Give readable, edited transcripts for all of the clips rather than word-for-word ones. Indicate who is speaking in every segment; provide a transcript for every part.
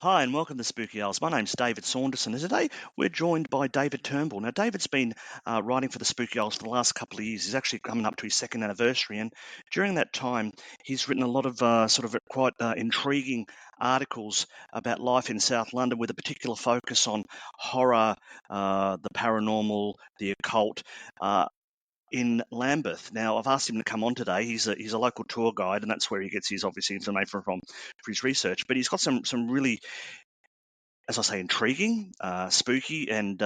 Speaker 1: Hi, and welcome to Spooky Owls. My name's David Saunderson, and today we're joined by David Turnbull. Now, David's been writing for the Spooky Owls for the last couple of years. He's actually coming up to his second anniversary, and during that time, he's written a lot of quite intriguing articles about life in South London, with a particular focus on horror, the paranormal, the occult. In Lambeth. Now, I've asked him to come on today. He's a local tour guide, and that's where he gets his obviously information from for his research. But he's got some really, as I say, intriguing, spooky, and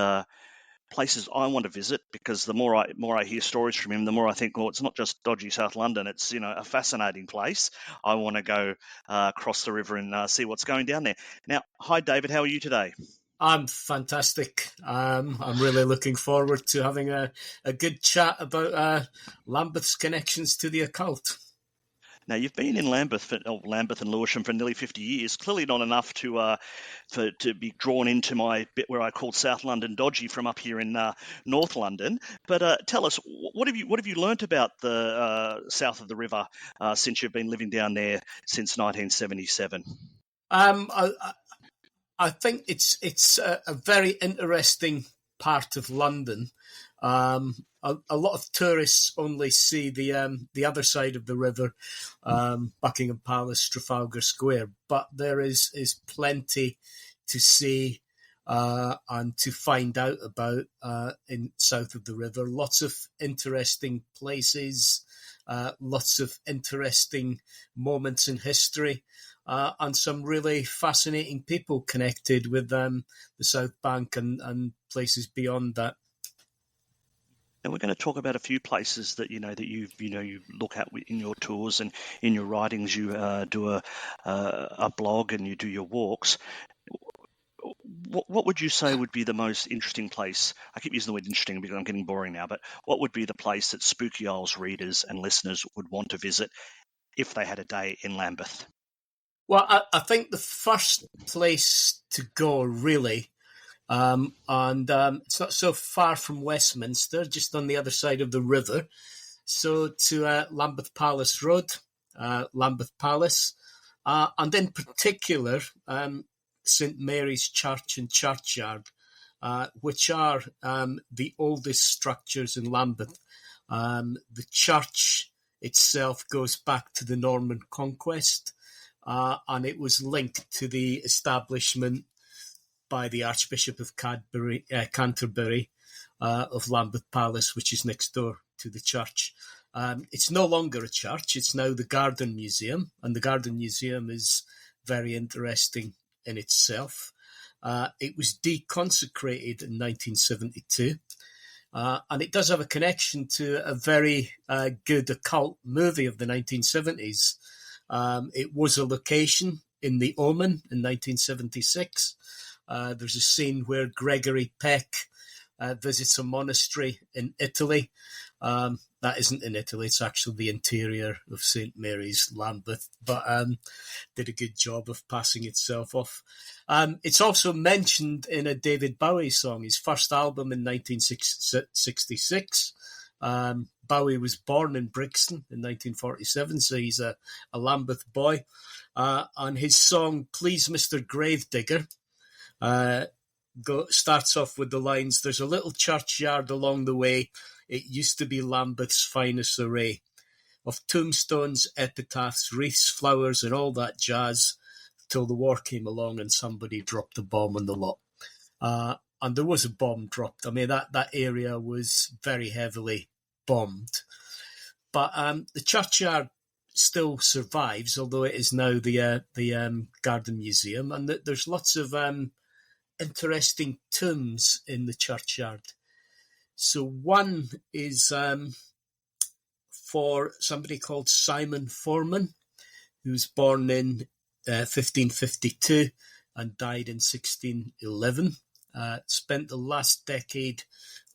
Speaker 1: places I want to visit, because the more I hear stories from him, the more I think, well, it's not just dodgy South London. It's a fascinating place. I want to go across the river and see what's going down there. Now, hi David, how are you today?
Speaker 2: I'm fantastic. I'm really looking forward to having a good chat about Lambeth's connections to the occult.
Speaker 1: Now, you've been in Lambeth and Lewisham for nearly 50 years. Clearly not enough to be drawn into my bit where I called South London dodgy from up here in North London. But tell us, what have you learnt about the south of the river since you've been living down there since 1977?
Speaker 2: I think it's a very interesting part of London. A lot of tourists only see the other side of the river, Buckingham Palace, Trafalgar Square, but there is plenty to see and to find out about in south of the river. Lots of interesting places, lots of interesting moments in history. And some really fascinating people connected with the South Bank and places beyond that.
Speaker 1: And we're going to talk about a few places that you look at in your tours and in your writings. You do a blog and you do your walks. What would you say would be the most interesting place? I keep using the word interesting because I'm getting boring now, but what would be the place that Spooky Owls readers and listeners would want to visit if they had a day in Lambeth?
Speaker 2: Well, I think the first place to go, really, it's not so far from Westminster, just on the other side of the river. So to Lambeth Palace Road, Lambeth Palace, and in particular, St Mary's Church and Churchyard, which are the oldest structures in Lambeth. The church itself goes back to the Norman conquest, and it was linked to the establishment by the Archbishop of Canterbury of Lambeth Palace, which is next door to the church. It's no longer a church, it's now the Garden Museum, and the Garden Museum is very interesting in itself. It was deconsecrated in 1972, and it does have a connection to a very good occult movie of the 1970s. It was a location in The Omen in 1976. There's a scene where Gregory Peck visits a monastery in Italy. That isn't in Italy, it's actually the interior of St Mary's, Lambeth, but did a good job of passing itself off. It's also mentioned in a David Bowie song, his first album in 1966. Bowie was born in Brixton in 1947, so he's a Lambeth boy. And his song, Please Mr. Gravedigger, starts off with the lines, there's a little churchyard along the way, it used to be Lambeth's finest array of tombstones, epitaphs, wreaths, flowers, and all that jazz, till the war came along and somebody dropped a bomb on the lot. And there was a bomb dropped. I mean, that area was very heavily bombed. But the churchyard still survives, although it is now the Garden Museum, and there's lots of interesting tombs in the churchyard. So one is for somebody called Simon Forman, who was born in 1552 and died in 1611. Spent the last decade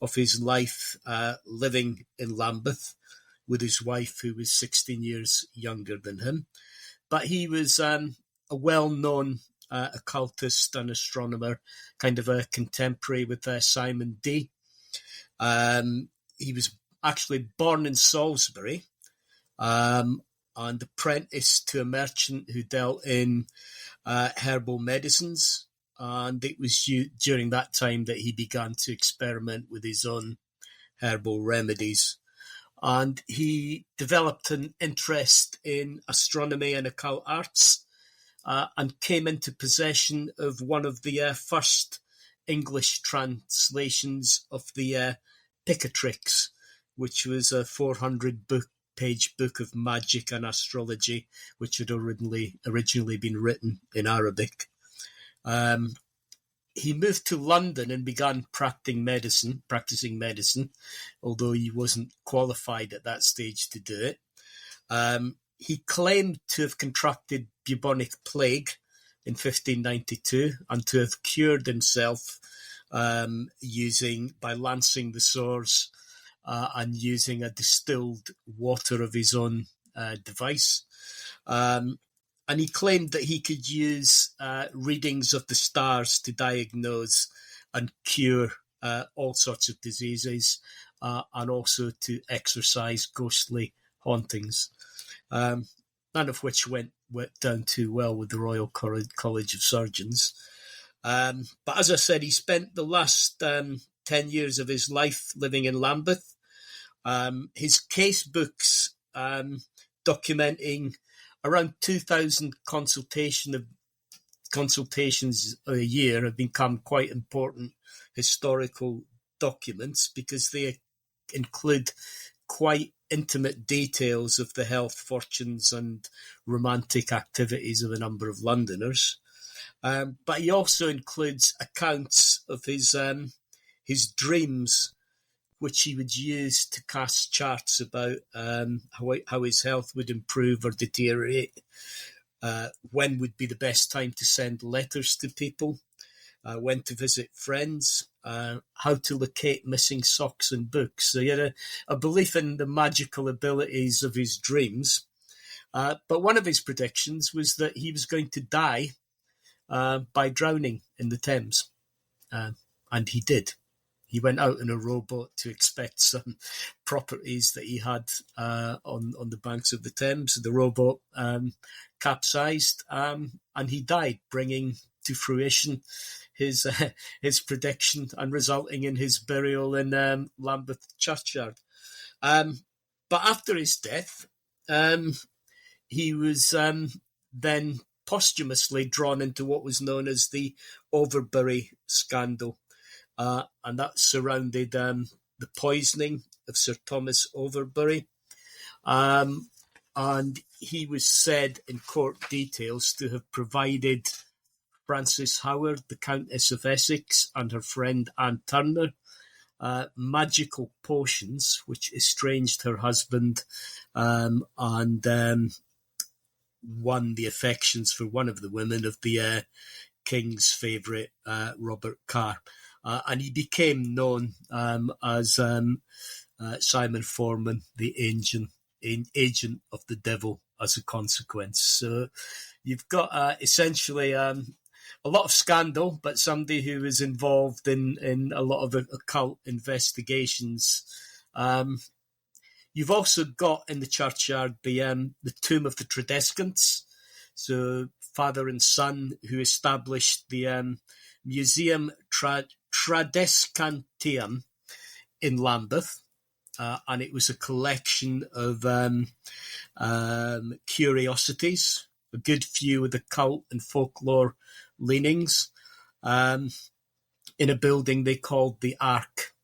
Speaker 2: of his life living in Lambeth with his wife, who was 16 years younger than him. But he was a well-known occultist and astronomer, kind of a contemporary with Simon D. He was actually born in Salisbury and apprenticed to a merchant who dealt in herbal medicines. And it was during that time that he began to experiment with his own herbal remedies. And he developed an interest in astronomy and occult arts, and came into possession of one of the first English translations of the Picatrix, which was a 400-page book of magic and astrology, which had originally been written in Arabic. He moved to London and began practicing medicine, although he wasn't qualified at that stage to do it. He claimed to have contracted bubonic plague in 1592 and to have cured himself by lancing the sores and using a distilled water of his own device. And he claimed that he could use readings of the stars to diagnose and cure all sorts of diseases, and also to exorcise ghostly hauntings, none of which went down too well with the Royal College of Surgeons. But as I said, he spent the last 10 years of his life living in Lambeth. His case books documenting around 2,000 consultations a year have become quite important historical documents, because they include quite intimate details of the health, fortunes and romantic activities of a number of Londoners. But he also includes accounts of his dreams, which he would use to cast charts about how his health would improve or deteriorate, when would be the best time to send letters to people, when to visit friends, how to locate missing socks and books. So he had a belief in the magical abilities of his dreams. But one of his predictions was that he was going to die by drowning in the Thames. And he did. He went out in a rowboat to inspect some properties that he had on the banks of the Thames. The rowboat capsized, and he died, bringing to fruition his prediction and resulting in his burial in Lambeth churchyard. But after his death, he was then posthumously drawn into what was known as the Overbury scandal. And that surrounded the poisoning of Sir Thomas Overbury. And he was said in court details to have provided Frances Howard, the Countess of Essex, and her friend Anne Turner, magical potions which estranged her husband and won the affections for one of the women of the King's favourite, Robert Carr. And he became known as Simon Forman, the agent of the devil, as a consequence. So you've got essentially a lot of scandal, but somebody who was involved in a lot of occult investigations. You've also got in the churchyard the tomb of the Tradescants. So father and son who established the Museum Tradescantium in Lambeth, and it was a collection of curiosities, a good few with occult and folklore leanings, in a building they called the Ark.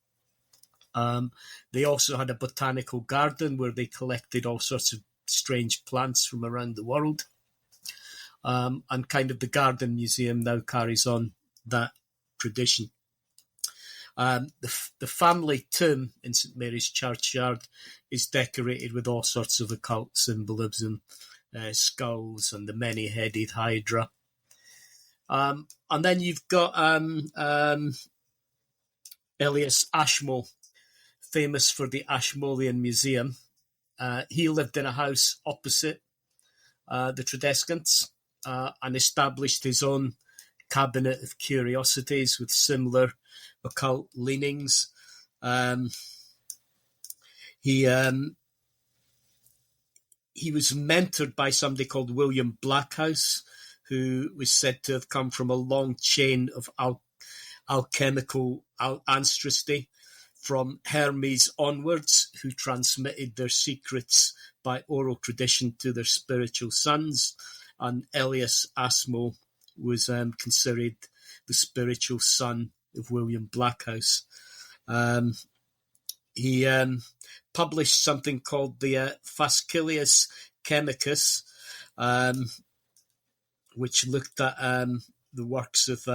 Speaker 2: They also had a botanical garden where they collected all sorts of strange plants from around the world. And kind of the Garden Museum now carries on that tradition. The family tomb in St Mary's Churchyard is decorated with all sorts of occult symbolism, skulls and the many-headed hydra. And then you've got Elias Ashmole, famous for the Ashmolean Museum. He lived in a house opposite the Tradescants and established his own cabinet of curiosities with similar occult leanings. He was mentored by somebody called William Blackhouse, who was said to have come from a long chain of alchemical ancestry from Hermes onwards, who transmitted their secrets by oral tradition to their spiritual sons. And Elias Asmo was considered the spiritual son of William Blackhouse. He published something called the Fascilius Chemicus, which looked at the works of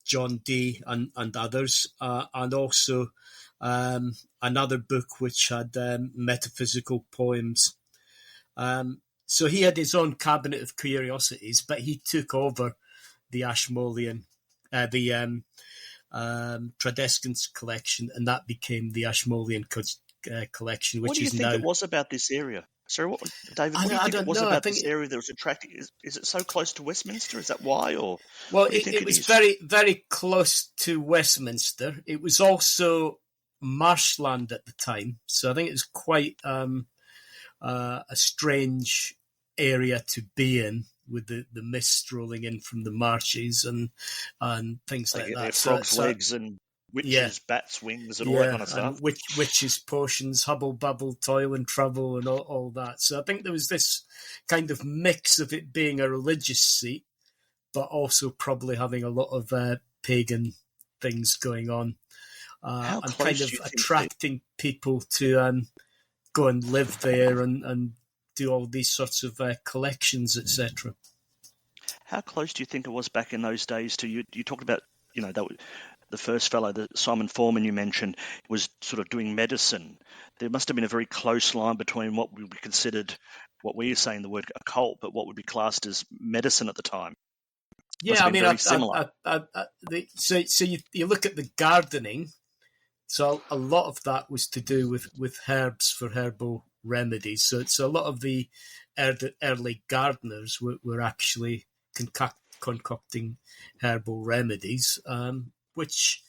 Speaker 2: John Dee and others, and also another book which had metaphysical poems. So he had his own cabinet of curiosities, but he took over the Ashmolean, the Tradescant's collection, and that became the Ashmolean collection, which is now...
Speaker 1: What do you think it was about this area? Sorry, David, what do you think it was about this area that was attracting? Is it so close to Westminster? Is that why? Or
Speaker 2: well, it was very, very close to Westminster. It was also marshland at the time, so I think it was quite a strange area to be in, with the mist rolling in from the marshes and things like that.
Speaker 1: Frogs' legs and witches' bats' wings and all that kind of stuff.
Speaker 2: Witches' potions, hubble bubble, toil and trouble, and all that. So I think there was this kind of mix of it being a religious seat, but also probably having a lot of pagan things going on, and kind of attracting people to go and live there and do all these sorts of collections, etc.
Speaker 1: How close do you think it was back in those days to you? You talked about, the first fellow, the Simon Forman you mentioned, was sort of doing medicine. There must have been a very close line between what would be considered, what we are saying the word occult, but what would be classed as medicine at the time.
Speaker 2: Yeah, I mean, so you look at the gardening. So a lot of that was to do with herbs for herbal remedies. So a lot of the early gardeners were actually concocting herbal remedies, which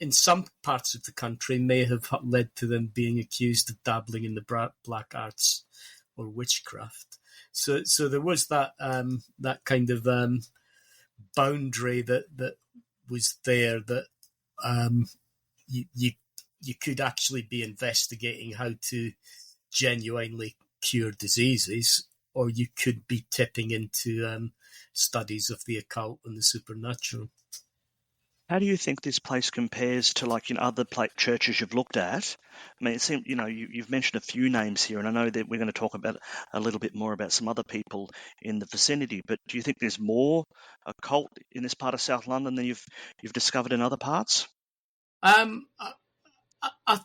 Speaker 2: in some parts of the country may have led to them being accused of dabbling in the black arts or witchcraft. So there was that kind of boundary that was there, that you could actually be investigating how to genuinely cure diseases, or you could be tipping into studies of the occult and the supernatural.
Speaker 1: How do you think this place compares to other churches you've looked at? I mean, it seems, you've mentioned a few names here, and I know that we're going to talk about a little bit more about some other people in the vicinity, but do you think there's more occult in this part of South London than you've discovered in other parts?
Speaker 2: I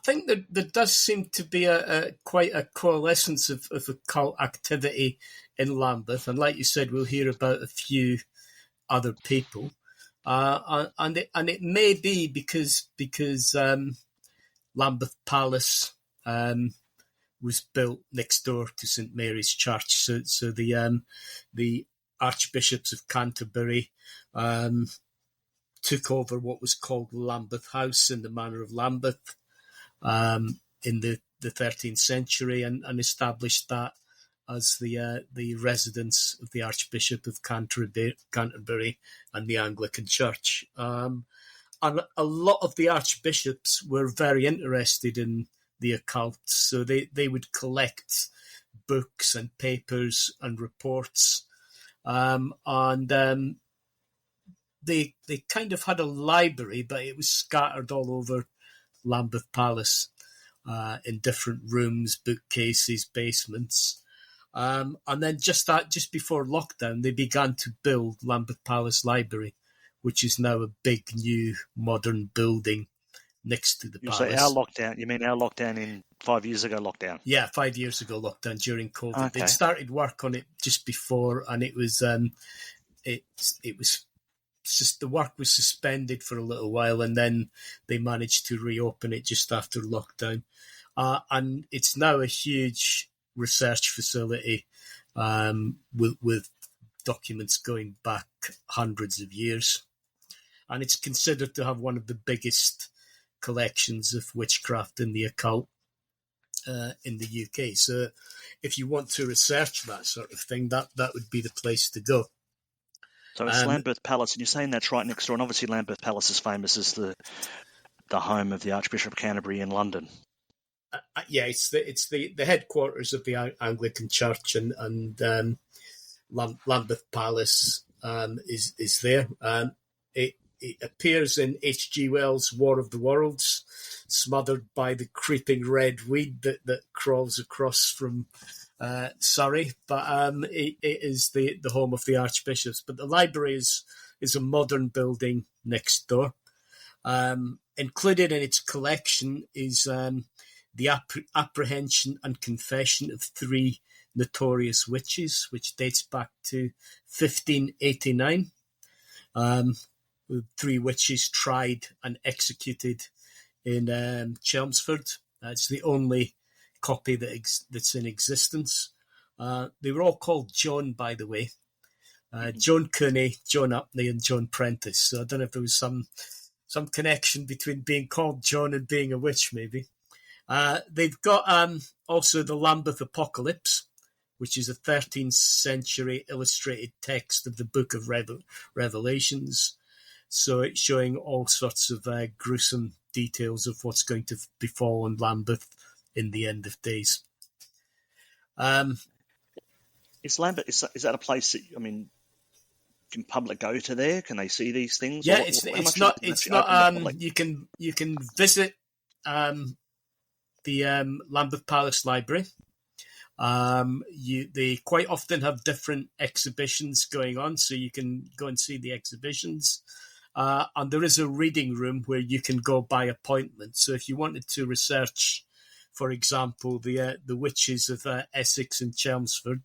Speaker 2: think that there does seem to be quite a coalescence of occult activity in Lambeth, and like you said, we'll hear about a few other people, and it may be because Lambeth Palace was built next door to St Mary's Church, so the Archbishops of Canterbury took over what was called Lambeth House in the Manor of Lambeth in the 13th century, and established that as the residence of the Archbishop of Canterbury and the Anglican Church. And a lot of the archbishops were very interested in the occult, so they would collect books and papers and reports, and they kind of had a library, but it was scattered all over Lambeth Palace, in different rooms, bookcases, basements. And then just before lockdown, they began to build Lambeth Palace Library, which is now a big new modern building next to the palace.
Speaker 1: You say our lockdown? You mean our lockdown in 5 years ago lockdown?
Speaker 2: Yeah, 5 years ago lockdown during COVID.
Speaker 1: Okay.
Speaker 2: They'd started work on it just before, and it was just the work was suspended for a little while, and then they managed to reopen it just after lockdown. And it's now a huge research facility with documents going back hundreds of years. And it's considered to have one of the biggest collections of witchcraft and the occult in the UK. So if you want to research that sort of thing, that would be the place to go.
Speaker 1: So it's Lambeth Palace, and you're saying that's right next door. And obviously, Lambeth Palace is famous as the home of the Archbishop of Canterbury in London.
Speaker 2: Yeah, it's the headquarters of the Anglican Church, and Lambeth Palace is there. It appears in H.G. Wells' War of the Worlds, smothered by the creeping red weed that crawls across from Surrey. But it is the home of the archbishops. But the library is a modern building next door. Included in its collection is the apprehension and confession of 3 notorious witches, which dates back to 1589. 3 witches tried and executed in Chelmsford. It's the only copy that's in existence. They were all called Joan, by the way. Joan Cooney, Joan Upney, and Joan Prentice. So I don't know if there was some connection between being called Joan and being a witch, maybe. They've got also the Lambeth Apocalypse, which is a 13th century illustrated text of the Book of Revelations. So it's showing all sorts of gruesome details of what's going to befall on Lambeth in the end of days.
Speaker 1: Is Lambeth, is that a place that, I mean, can public go to there? Can they see these things?
Speaker 2: Yeah, it's not. You can visit the Lambeth Palace Library. They quite often have different exhibitions going on, so you can go and see the exhibitions. And there is a reading room where you can go by appointment. So if you wanted to research, for example, the witches of Essex and Chelmsford,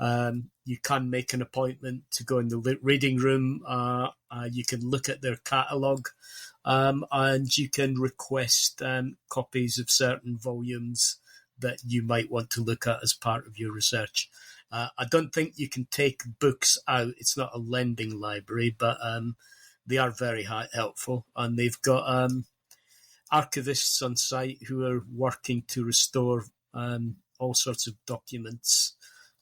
Speaker 2: you can make an appointment to go in the reading room. You can look at their catalogue, and you can request copies of certain volumes that you might want to look at as part of your research. I don't think you can take books out. It's not a lending library, but they are very helpful. And they've got archivists on site who are working to restore all sorts of documents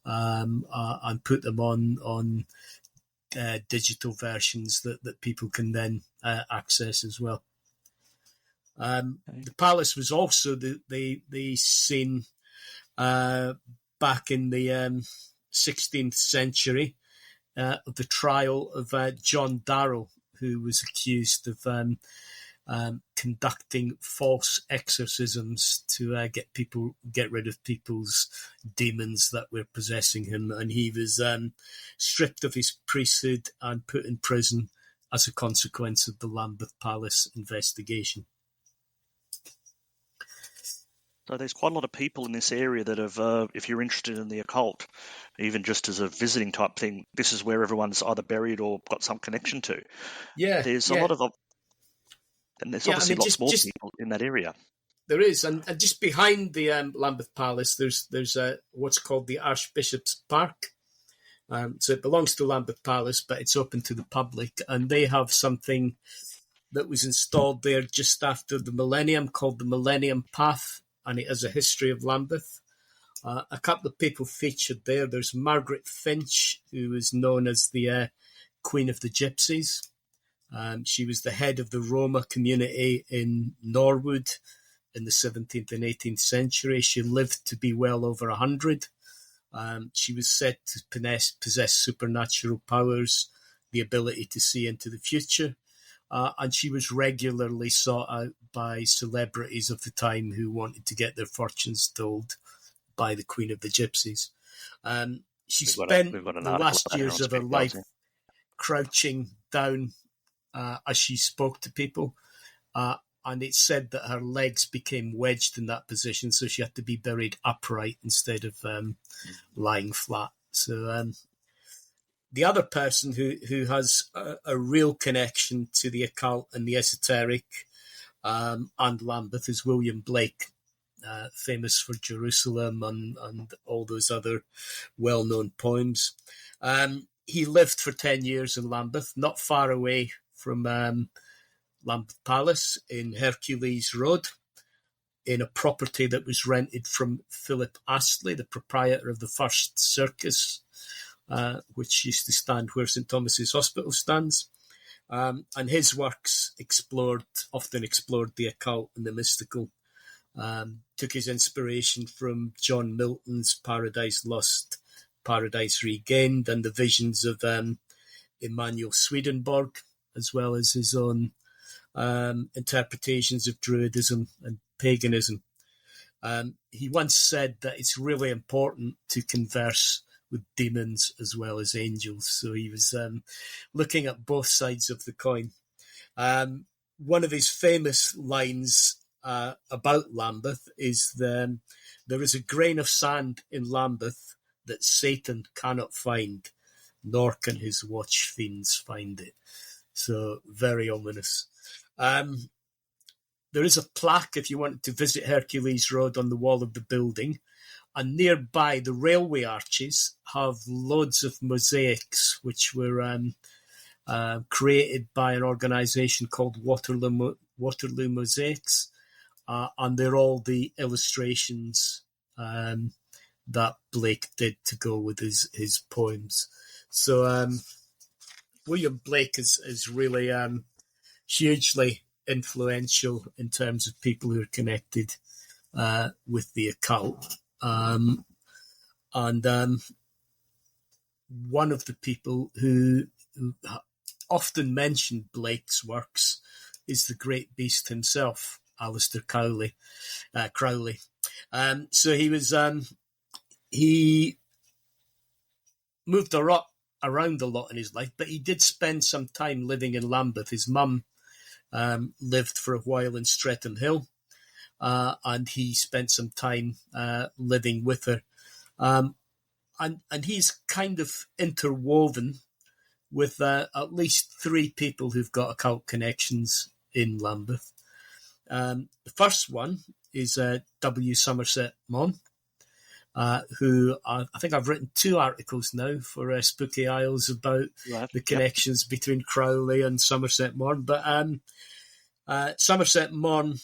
Speaker 2: and put them on digital versions that people can then access as well. The palace was also the scene back in the 16th century of the trial of John Darrell, who was accused of conducting false exorcisms to get rid of people's demons that were possessing him, and he was stripped of his priesthood and put in prison as a consequence of the Lambeth Palace investigation.
Speaker 1: So there's quite a lot of people in this area that have, if you're interested in the occult, even just as a visiting type thing, this is where everyone's either buried or got some connection to.
Speaker 2: Yeah,
Speaker 1: there's a lot of, and there's obviously lots more people in that area.
Speaker 2: There is, and just behind the Lambeth Palace, there's what's called the Archbishop's Park. So it belongs to Lambeth Palace, but it's open to the public, and they have something that was installed there just after the millennium called the Millennium Path, and it has a history of Lambeth. A couple of people featured there. There's Margaret Finch, who is known as the Queen of the Gypsies. She was the head of the Roma community in Norwood in the 17th and 18th century. She lived to be well over 100. She was said to possess supernatural powers, the ability to see into the future. And she was regularly sought out by celebrities of the time who wanted to get their fortunes told by the Queen of the Gypsies. She spent the last years of her life crouching down as she spoke to people. And it's said that her legs became wedged in that position, so she had to be buried upright instead of lying flat. So the other person who has a real connection to the occult and the esoteric and Lambeth is William Blake, famous for Jerusalem and all those other well-known poems. He lived for 10 years in Lambeth, not far away from Lambeth Palace in Hercules Road, in a property that was rented from Philip Astley, the proprietor of the first circus which used to stand where St Thomas's Hospital stands. And his works often explored the occult and the mystical. Took his inspiration from John Milton's Paradise Lost, Paradise Regained, and the visions of Emanuel Swedenborg, as well as his own interpretations of Druidism and paganism. He once said that it's really important to converse with demons as well as angels. So he was looking at both sides of the coin. One of his famous lines about Lambeth is there is a grain of sand in Lambeth that Satan cannot find, nor can his watch fiends find it. So very ominous. There is a plaque if you want to visit Hercules Road on the wall of the building, and nearby the railway arches have loads of mosaics which were created by an organisation called Waterloo Mosaics, and they're all the illustrations that Blake did to go with his poems. So William Blake is really hugely influential in terms of people who are connected with the occult. And one of the people who often mentioned Blake's works is the great beast himself, Aleister Crowley. So he moved around a lot in his life, but he did spend some time living in Lambeth. His mum lived for a while in Streatham Hill, and he spent some time living with her. And he's kind of interwoven with at least three people who've got occult connections in Lambeth. The first one is W. Somerset Maugham, who I think I've written 2 articles now for Spooky Isles about the connections between Crowley and Somerset Maugham. But Somerset Maugham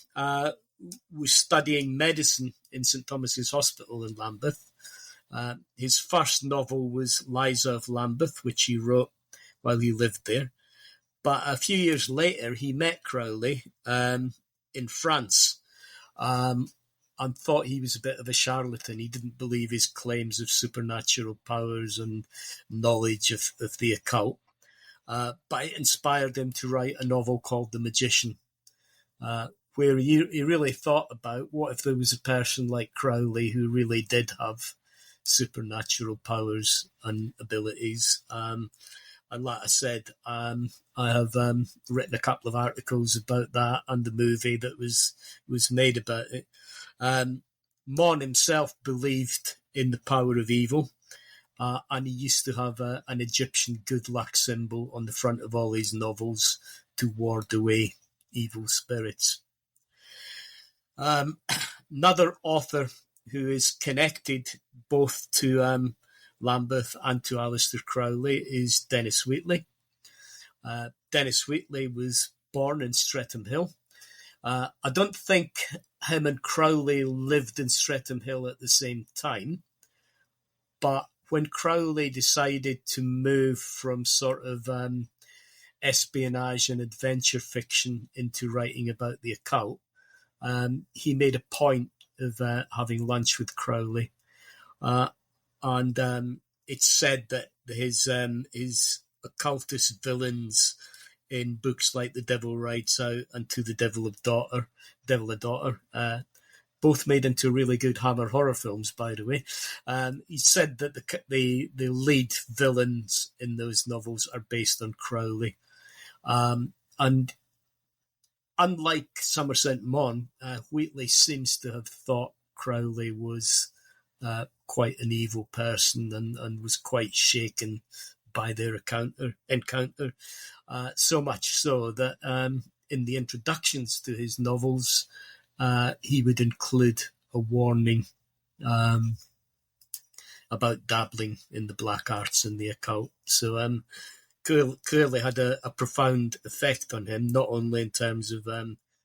Speaker 2: was studying medicine in St Thomas's Hospital in Lambeth. His first novel was Liza of Lambeth, which he wrote while he lived there. But a few years later, he met Crowley in France and thought he was a bit of a charlatan. He didn't believe his claims of supernatural powers and knowledge of the occult. But it inspired him to write a novel called The Magician, where he really thought about what if there was a person like Crowley who really did have supernatural powers and abilities. And like I said, I have written a couple of articles about that and the movie that was made about it. Mon himself believed in the power of evil, and he used to have an Egyptian good luck symbol on the front of all his novels to ward away evil spirits. Another author who is connected both to Lambeth and to Aleister Crowley is Dennis Wheatley. Dennis Wheatley was born in Streatham Hill. I don't think him and Crowley lived in Streatham Hill at the same time, but when Crowley decided to move from sort of espionage and adventure fiction into writing about the occult, he made a point of having lunch with Crowley. And it's said that his occultist villains in books like The Devil Rides Out and To the Devil a Daughter, both made into really good Hammer horror films, by the way. He said that the lead villains in those novels are based on Crowley. And unlike Somerset Maugham, Wheatley seems to have thought Crowley was quite an evil person and was quite shaken by their encounter. So much so that in the introductions to his novels, he would include a warning about dabbling in the black arts and the occult. So clearly had a profound effect on him, not only in terms of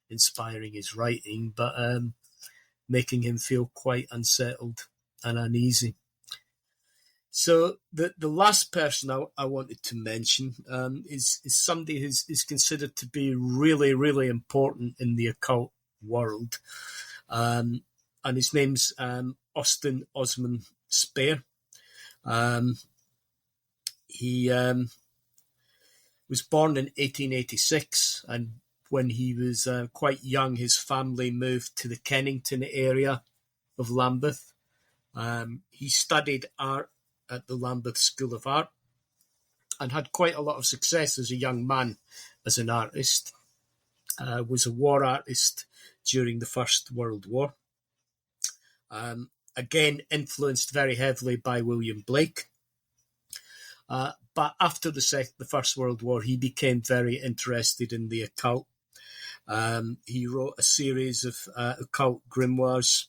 Speaker 2: inspiring his writing, but making him feel quite unsettled and uneasy. So the last person I wanted to mention is somebody who's is considered to be really, really important in the occult world. And his name's Austin Osman Spare. He was born in 1886, and when he was quite young, his family moved to the Kennington area of Lambeth. He studied art at the Lambeth School of Art and had quite a lot of success as a young man as an artist. Was a war artist during the First World War. Again, influenced very heavily by William Blake. But after the First World War, he became very interested in the occult. He wrote a series of occult grimoires,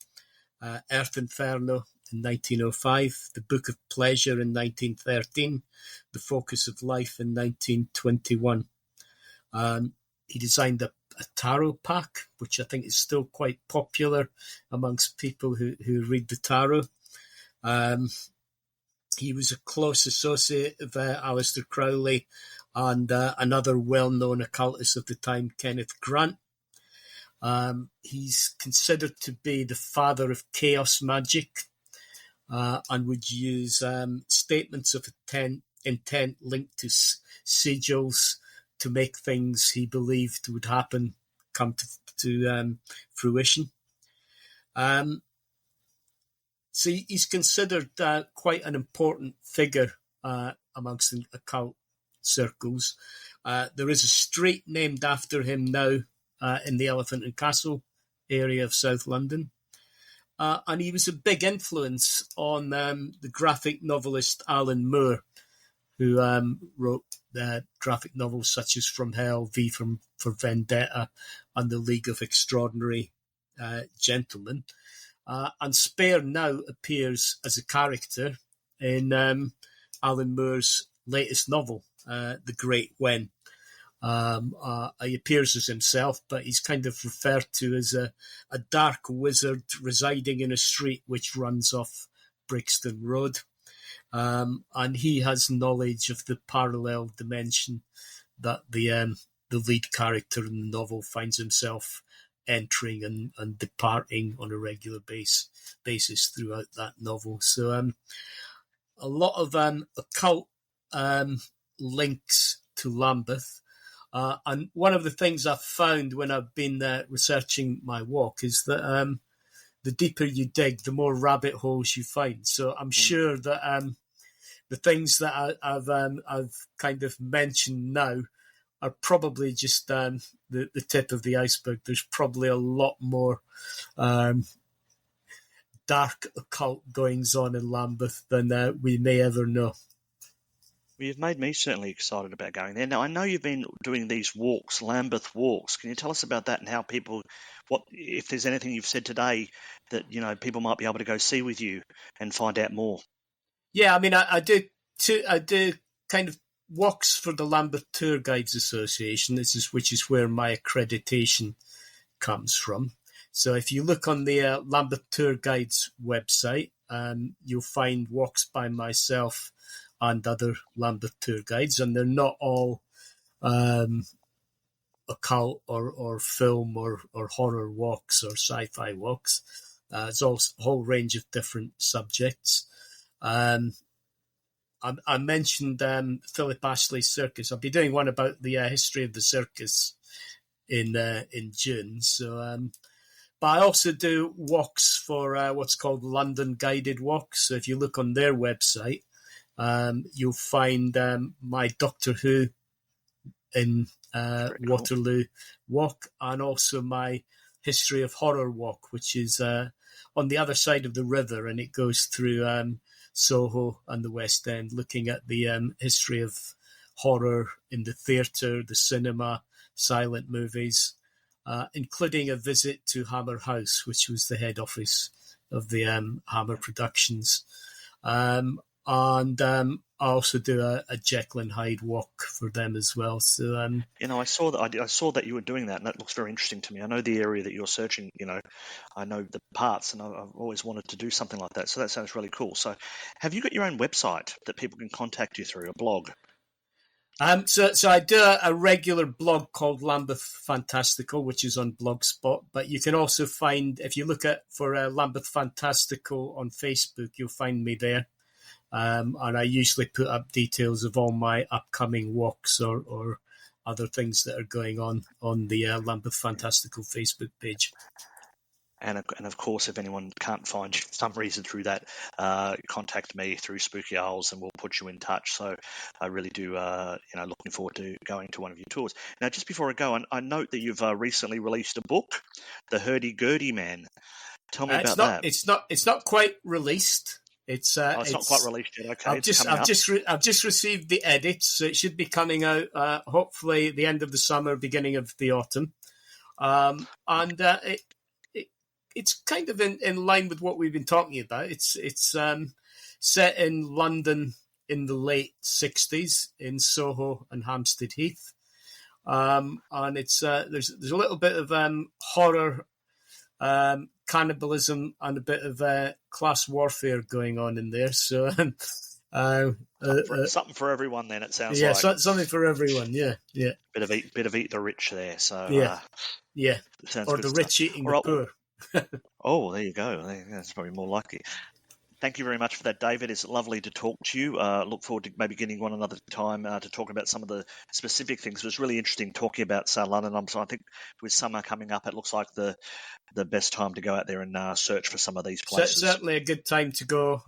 Speaker 2: Earth Inferno in 1905, The Book of Pleasure in 1913, The Focus of Life in 1921. He designed a tarot pack, which I think is still quite popular amongst people who read the tarot. He was a close associate of Aleister Crowley and another well-known occultist of the time, Kenneth Grant. He's considered to be the father of chaos magic and would use statements of intent linked to sigils to make things he believed would happen come to fruition. So he's considered quite an important figure amongst the occult circles. There is a street named after him now in the Elephant and Castle area of South London. And he was a big influence on the graphic novelist Alan Moore, who wrote graphic novels such as From Hell, V for Vendetta, and The League of Extraordinary Gentlemen. And Spare now appears as a character in Alan Moore's latest novel, The Great When. He appears as himself, but he's kind of referred to as a dark wizard residing in a street which runs off Brixton Road. And he has knowledge of the parallel dimension that the lead character in the novel finds himself entering and departing on a regular basis throughout that novel. So a lot of occult links to Lambeth. And one of the things I've found when I've been researching my walk is that the deeper you dig, the more rabbit holes you find. So I'm sure that the things that I've kind of mentioned now are probably just the tip of the iceberg. There's probably a lot more dark occult goings on in Lambeth than we may ever know.
Speaker 1: Well, you've made me certainly excited about going there. Now, I know you've been doing these walks, Lambeth walks. Can you tell us about that and how people, if there's anything you've said today that, people might be able to go see with you and find out more?
Speaker 2: Yeah, I mean, I do kind of walks for the Lambeth Tour Guides Association, which is where my accreditation comes from. So if you look on the Lambeth Tour Guides website, you'll find walks by myself and other Lambeth tour guides, and they're not all occult or film or horror walks or sci-fi walks. It's a whole range of different subjects. I mentioned Philip Ashley's circus. I'll be doing one about the history of the circus in June. So, but I also do walks for what's called London Guided Walks. So if you look on their website, you'll find my Doctor Who in Waterloo walk, and also my History of Horror walk, which is on the other side of the river, and it goes through Soho and the West End, looking at the history of horror in the theatre, the cinema, silent movies, including a visit to Hammer House, which was the head office of the Hammer Productions. And I also do a Jekyll and Hyde walk for them as well. So
Speaker 1: I saw that. I saw that you were doing that, and that looks very interesting to me. I know the area that you're searching. I know the parts, and I've always wanted to do something like that. So that sounds really cool. So, have you got your own website that people can contact you through, a blog?
Speaker 2: So I do a regular blog called Lambeth Fantastical, which is on Blogspot. But you can also find, if you look for Lambeth Fantastical on Facebook, you'll find me there. And I usually put up details of all my upcoming walks or other things that are going on the Lambeth Fantastical Facebook page.
Speaker 1: And of course, if anyone can't find you for some reason through that, contact me through Spooky Owls, and we'll put you in touch. So I really do, looking forward to going to one of your tours. Now, just before I go, I note that you've recently released a book, The Hurdy-Gurdy Man. Tell me about that.
Speaker 2: It's not quite released. It's
Speaker 1: not quite released yet. Okay,
Speaker 2: I've just received the edits, so it should be coming out hopefully the end of the summer, beginning of the autumn, it's kind of in line with what we've been talking about. It's set in London in the late 60s in Soho and Hampstead Heath, and it's there's a little bit of horror, cannibalism, and a bit of class warfare going on in there. So
Speaker 1: something for everyone. Then it sounds
Speaker 2: like something for everyone. Yeah.
Speaker 1: Bit of eat the rich there. So
Speaker 2: or the rich eating the poor.
Speaker 1: Oh, there you go. That's probably more likely. Thank you very much for that, David. It's lovely to talk to you. Look forward to maybe getting one another time to talk about some of the specific things. It was really interesting talking about London. So I think with summer coming up, it looks like the best time to go out there and search for some of these places.
Speaker 2: Certainly a good time to go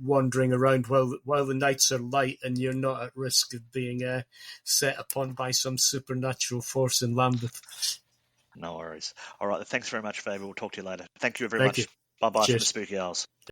Speaker 2: wandering around while the nights are light and you're not at risk of being set upon by some supernatural force in Lambeth.
Speaker 1: No worries. All right. Thanks very much, David. We'll talk to you later. Thank you very much. Bye-bye from the Spooky Owls.